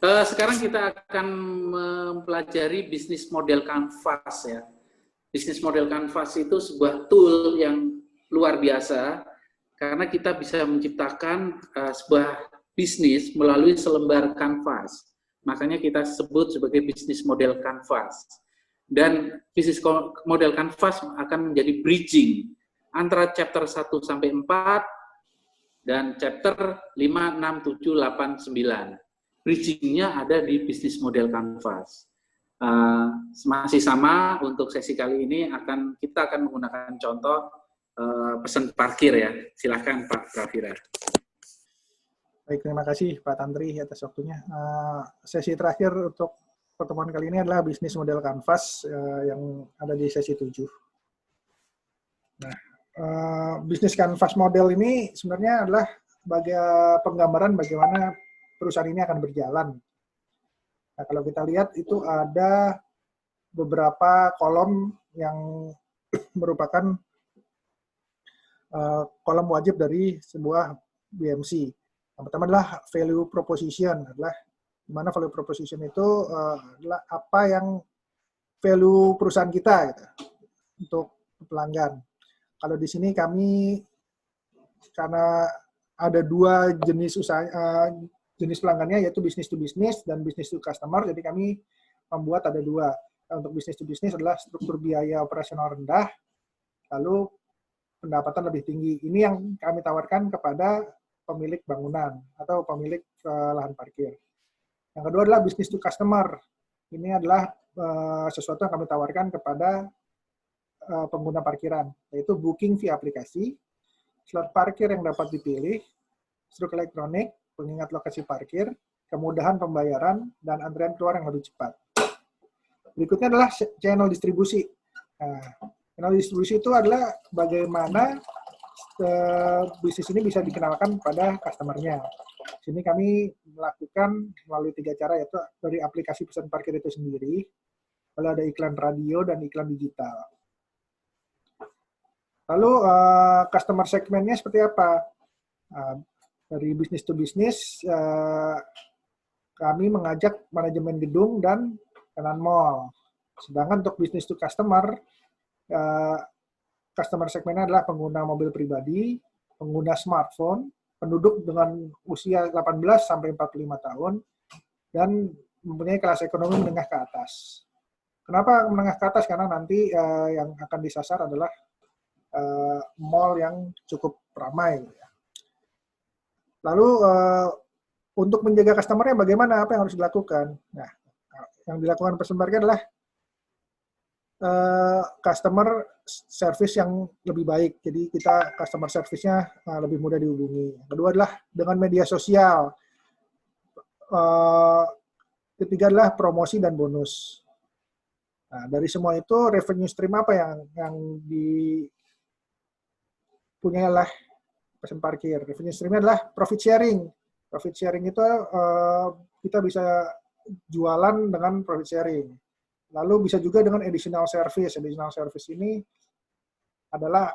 Sekarang kita akan mempelajari bisnis model Canvas ya. Bisnis model Canvas itu sebuah tool yang luar biasa karena kita bisa menciptakan sebuah bisnis melalui selembar kanvas. Makanya kita sebut sebagai bisnis model Canvas. Dan bisnis model Canvas akan menjadi bridging antara chapter 1 sampai 4 dan chapter 5, 6, 7, 8, 9. Bridging-nya ada di bisnis model Canvas. Masih sama untuk sesi kali ini kita akan menggunakan contoh pesan parkir ya. Silakan Pak Pravira. Baik, terima kasih Pak Tantri atas waktunya. Sesi terakhir untuk pertemuan kali ini adalah bisnis model Canvas yang ada di sesi 7. Nah, bisnis Canvas model ini sebenarnya adalah penggambaran bagaimana perusahaan ini akan berjalan. Nah, kalau kita lihat itu ada beberapa kolom yang merupakan kolom wajib dari sebuah BMC. Yang pertama adalah value proposition, adalah di mana value proposition itu adalah apa yang value perusahaan kita gitu, untuk pelanggan. Kalau di sini kami karena ada dua jenis jenis pelanggannya, yaitu business to business dan business to customer, jadi kami membuat ada dua. Untuk business to business adalah struktur biaya operasional rendah, lalu pendapatan lebih tinggi. Ini yang kami tawarkan kepada pemilik bangunan atau pemilik lahan parkir. Yang kedua adalah business to customer. Ini adalah sesuatu yang kami tawarkan kepada pengguna parkiran, yaitu booking via aplikasi, slot parkir yang dapat dipilih, struk elektronik, pengingat lokasi parkir, kemudahan pembayaran, dan antrian keluar yang lebih cepat. Berikutnya adalah channel distribusi. Nah, channel distribusi itu adalah bagaimana bisnis ini bisa dikenalkan pada customer-nya. Di sini kami melakukan melalui 3 cara, yaitu dari aplikasi pesan parkir itu sendiri, lalu ada iklan radio dan iklan digital. Lalu customer segmennya seperti apa? Dari bisnis to bisnis, kami mengajak manajemen gedung dan tenan mall. Sedangkan untuk bisnis to customer, customer segmennya adalah pengguna mobil pribadi, pengguna smartphone, penduduk dengan usia 18 sampai 45 tahun, dan mempunyai kelas ekonomi menengah ke atas. Kenapa menengah ke atas? Karena nanti yang akan disasar adalah mall yang cukup ramai. Lalu untuk menjaga customer-nya bagaimana? Apa yang harus dilakukan? Nah, yang dilakukan pesan parkir adalah customer service yang lebih baik. Jadi kita customer service-nya lebih mudah dihubungi. Yang kedua adalah dengan media sosial. Ketiga adalah promosi dan bonus. Nah, dari semua itu revenue stream apa yang dipunyai oleh pesan parkir? Revenue stream-nya adalah profit sharing. Profit sharing itu kita bisa jualan dengan profit sharing. Lalu bisa juga dengan additional service. Additional service ini adalah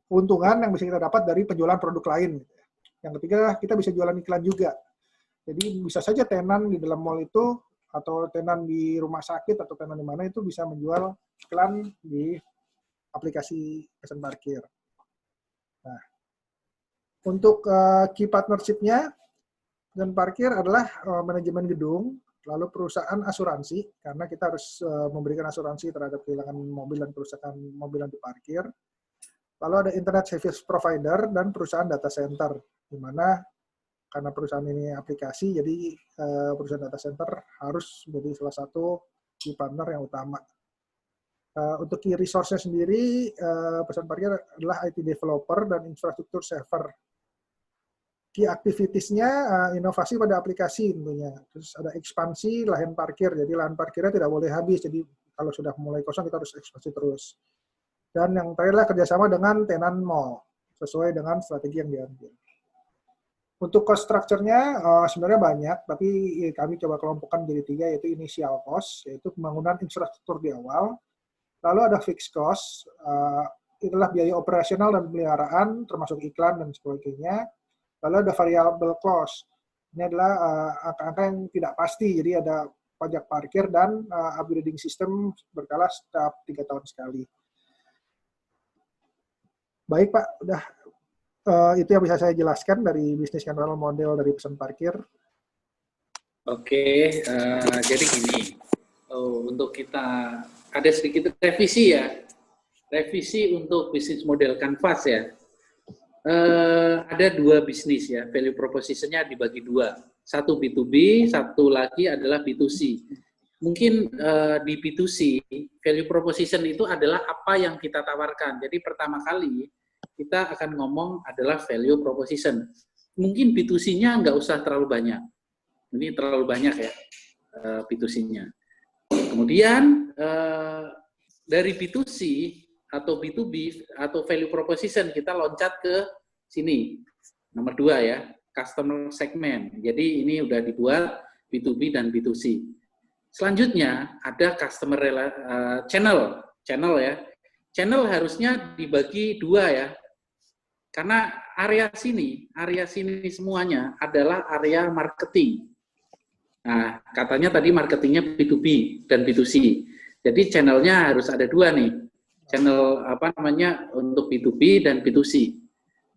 keuntungan yang bisa kita dapat dari penjualan produk lain. Yang ketiga, kita bisa jualan iklan juga. Jadi bisa saja tenan di dalam mall itu, atau tenan di rumah sakit, atau tenan di mana itu bisa menjual iklan di aplikasi pesan parkir. Nah, untuk key partnership-nya, pesan parkir adalah manajemen gedung, lalu perusahaan asuransi, karena kita harus memberikan asuransi terhadap kehilangan mobil dan kerusakan mobil yang diparkir. Lalu ada internet service provider dan perusahaan data center, di mana karena perusahaan ini aplikasi, jadi perusahaan data center harus menjadi salah satu key partner yang utama. Untuk key resource-nya sendiri, pesan parkir adalah IT developer dan infrastruktur server. Key activities-nya inovasi pada aplikasi tentunya. Terus ada ekspansi lahan parkir, jadi lahan parkirnya tidak boleh habis, jadi kalau sudah mulai kosong kita harus ekspansi terus. Dan yang terakhir adalah kerjasama dengan tenan mall, sesuai dengan strategi yang diambil. Untuk cost structure-nya sebenarnya banyak, tapi kami coba kelompokkan jadi 3, yaitu initial cost, yaitu pembangunan infrastruktur di awal. Lalu ada fixed cost, itulah biaya operasional dan pemeliharaan, termasuk iklan dan sebagainya. Lalu ada variable cost. Ini adalah angka-angka yang tidak pasti, jadi ada pajak parkir dan upgrading system berkala setiap 3 tahun sekali. Baik Pak, udah itu yang bisa saya jelaskan dari bisnis kanal model dari pesan parkir. Oke, jadi gini, untuk kita ada sedikit revisi ya, revisi untuk bisnis model Canvas ya. Ada 2 bisnis ya, value proposition-nya dibagi 2. Satu B2B, satu lagi adalah B2C. Mungkin di B2C, value proposition itu adalah apa yang kita tawarkan. Jadi pertama kali kita akan ngomong adalah value proposition. Mungkin B2C-nya nggak usah terlalu banyak. Ini terlalu banyak ya B2C-nya. Kemudian dari B2C atau B2B atau value proposition kita loncat ke sini. Nomor 2 ya, customer segment. Jadi ini udah dibuat B2B dan B2C. Selanjutnya ada customer channel ya. Channel harusnya dibagi 2 ya. Karena area sini semuanya adalah area marketing. Nah, katanya tadi marketingnya B2B dan B2C. Jadi channelnya harus ada 2 nih. Channel untuk B2B dan B2C.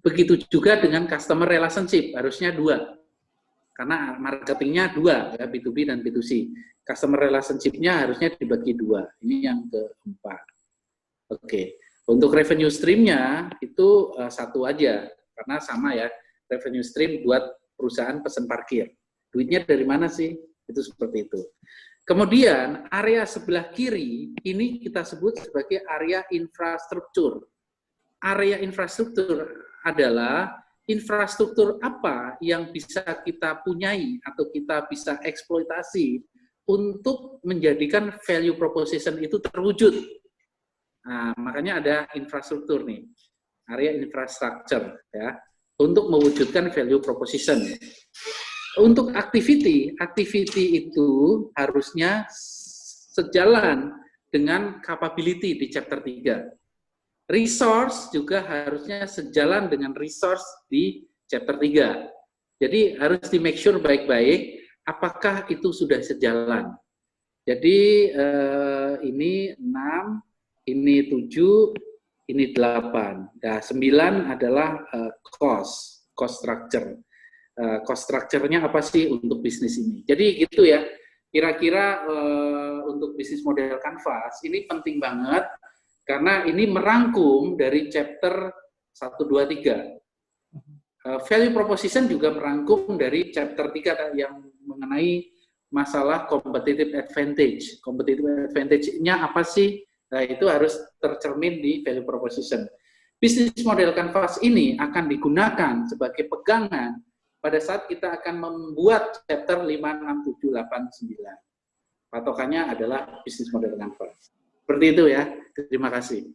Begitu juga dengan customer relationship, harusnya 2. Karena marketingnya 2 ya, B2B dan B2C. Customer relationship-nya harusnya dibagi 2. Ini yang keempat. Oke. Untuk revenue stream-nya itu 1 aja, karena sama ya, revenue stream buat perusahaan pesan parkir. Duitnya dari mana sih? Itu seperti itu. Kemudian area sebelah kiri ini kita sebut sebagai area infrastruktur. Area infrastruktur adalah infrastruktur apa yang bisa kita punyai atau kita bisa eksploitasi untuk menjadikan value proposition itu terwujud. Nah, makanya ada infrastruktur nih, area infrastructure ya, untuk mewujudkan value proposition. Untuk activity itu harusnya sejalan dengan capability di chapter 3. Resource juga harusnya sejalan dengan resource di chapter 3. Jadi harus di make sure baik-baik apakah itu sudah sejalan. Jadi ini 6, ini 7, ini 8. Nah, 9 adalah cost structure. Cost structure-nya apa sih untuk bisnis ini. Jadi gitu ya, kira-kira untuk bisnis model Canvas, ini penting banget, karena ini merangkum dari chapter 1, 2, 3. Value proposition juga merangkum dari chapter 3 yang mengenai masalah competitive advantage. Competitive advantage-nya apa sih? Nah, itu harus tercermin di value proposition. Bisnis model Canvas ini akan digunakan sebagai pegangan pada saat kita akan membuat chapter 5, 6, 7, 8, 9. Patokannya adalah bisnis model Canvas. Seperti itu ya. Terima kasih.